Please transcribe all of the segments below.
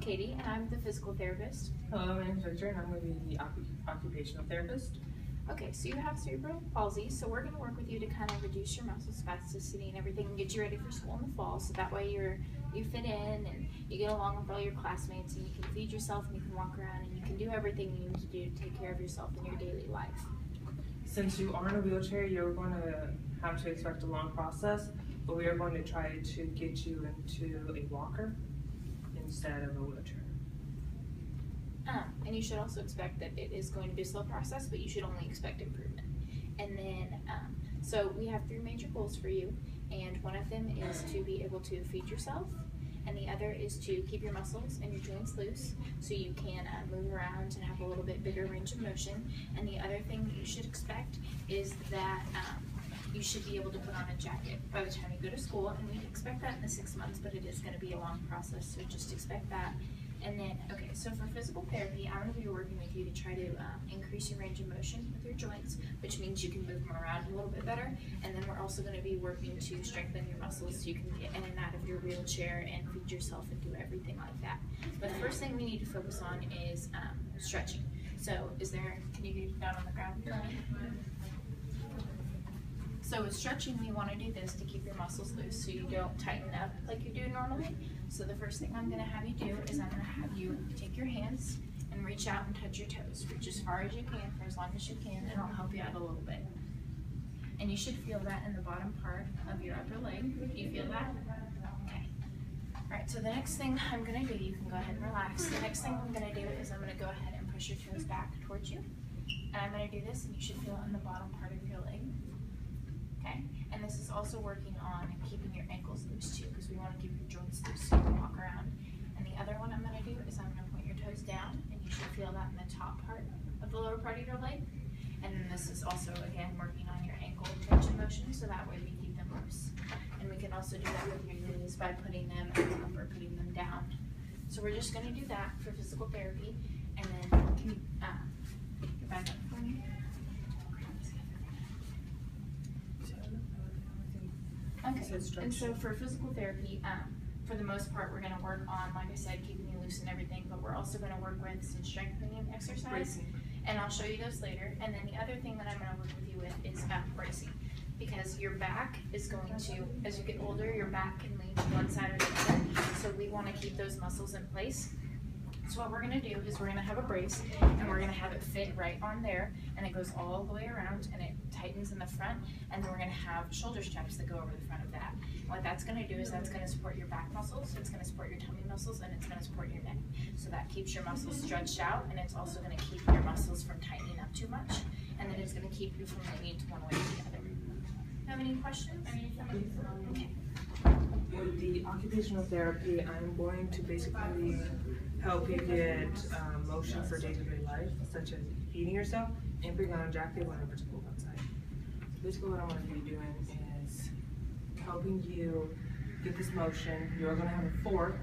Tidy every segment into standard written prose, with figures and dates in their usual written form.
Katie, and I'm the physical therapist. Hello, my name is Victor, and I'm going to be the occupational therapist. Okay, so you have cerebral palsy, so we're going to work with you to kind of reduce your muscle spasticity and everything and get you ready for school in the fall, so that way you fit in and you get along with all your classmates and you can feed yourself and you can walk around and you can do everything you need to do to take care of yourself in your daily life. Since you are in a wheelchair, you're going to have to expect a long process, but we are going to try to get you into a walker instead of a wheelchair. And you should also expect that it is going to be a slow process, but you should only expect improvement. And then, so we have 3 major goals for you, and one of them is to be able to feed yourself, and the other is to keep your muscles and your joints loose so you can move around and have a little bit bigger range of motion. And the other thing that you should expect is that you should be able to put on a jacket by the time you go to school, and we expect that in the 6 months, but it is going to be a long process, so just expect that. And then, okay, so for physical therapy, I'm going to be working with you to try to increase your range of motion with your joints, which means you can move them around a little bit better. And then we're also going to be working to strengthen your muscles so you can get in and out of your wheelchair and feed yourself and do everything like that. But the first thing we need to focus on is stretching. So can you get down on the ground? So with stretching, we want to do this to keep your muscles loose so you don't tighten up like you do normally. So the first thing I'm going to have you do is I'm going to have you take your hands and reach out and touch your toes. Reach as far as you can for as long as you can, and I'll help you out a little bit. And you should feel that in the bottom part of your upper leg. Do you feel that? Okay. Alright, so the next thing I'm going to do, you can go ahead and relax. The next thing I'm going to do is I'm going to go ahead and push your toes back towards you. And I'm going to do this, and you should feel it in the bottom part of your leg. Okay, and this is also working on keeping your ankles loose too, because we want to keep your joints loose so you can walk around. And the other one I'm going to do is I'm going to point your toes down, and you should feel that in the top part of the lower part of your leg. And then this is also, again, working on your ankle tension motion, so that way we keep them loose. And we can also do that with your knees by putting them up or putting them down. So we're just going to do that for physical therapy. And then, can you get back up for me? Okay, and so for physical therapy, for the most part, we're going to work on, like I said, keeping you loose and everything, but we're also going to work with some strengthening exercise, and I'll show you those later. And then the other thing that I'm going to work with you with is bracing, because your back is going to, as you get older, your back can lean to one side or the other, so we want to keep those muscles in place. So what we're going to do is we're going to have a brace, and we're going to have it fit right on there, and it goes all the way around, and it tightens in the front, and then we're going to have shoulder straps that go over the front of that. What that's going to do is that's going to support your back muscles, it's going to support your tummy muscles, and it's going to support your neck. So that keeps your muscles stretched out, and it's also going to keep your muscles from tightening up too much, and then it's going to keep you from leaning to one way or the other. Have any questions? Okay. With the occupational therapy, I'm going to basically help you get motion for day-to-day life, such as feeding yourself and putting on a jacket whenever it's cold outside. Basically what I'm going to be doing is helping you get this motion. You're going to have a fork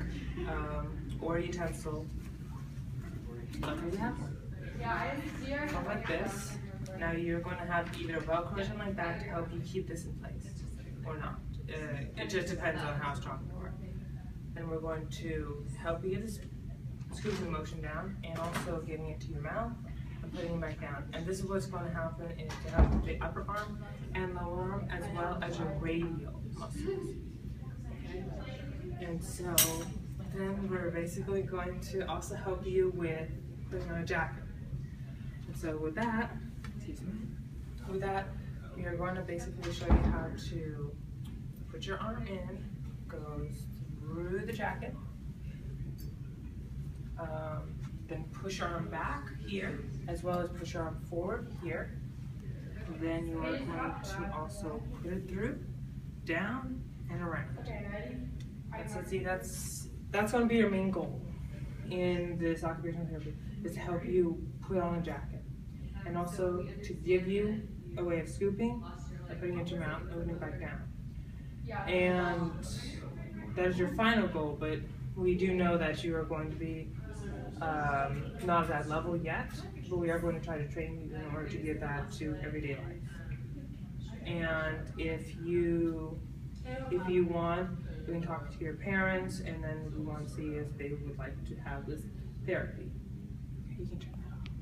or a utensil. Luckily you have one. Something like this. Now you're going to have either a Velcro or something like that to help you keep this in place, or not. It just depends on how strong you are. And we're going to help you get this scooping motion down and also getting it to your mouth and putting it back down. And this is what's going to happen is to help the upper arm and lower arm as well as your radial muscles. And so then we're basically going to also help you with putting on a jacket. And so with that, we are going to basically show you how to put your arm in, goes through the jacket, then push your arm back here, as well as push your arm forward here. And then you are going to also put it through, down, and around. That's going to be your main goal in this occupational therapy, is to help you put on a jacket. And also to give you a way of scooping and putting it in your mouth and putting it back down. And that is your final goal, but we do know that you are going to be not at that level yet, but we are going to try to train you in order to get that to everyday life. And if you want We can talk to your parents, and then we want to see if they would like to have this therapy. You can check.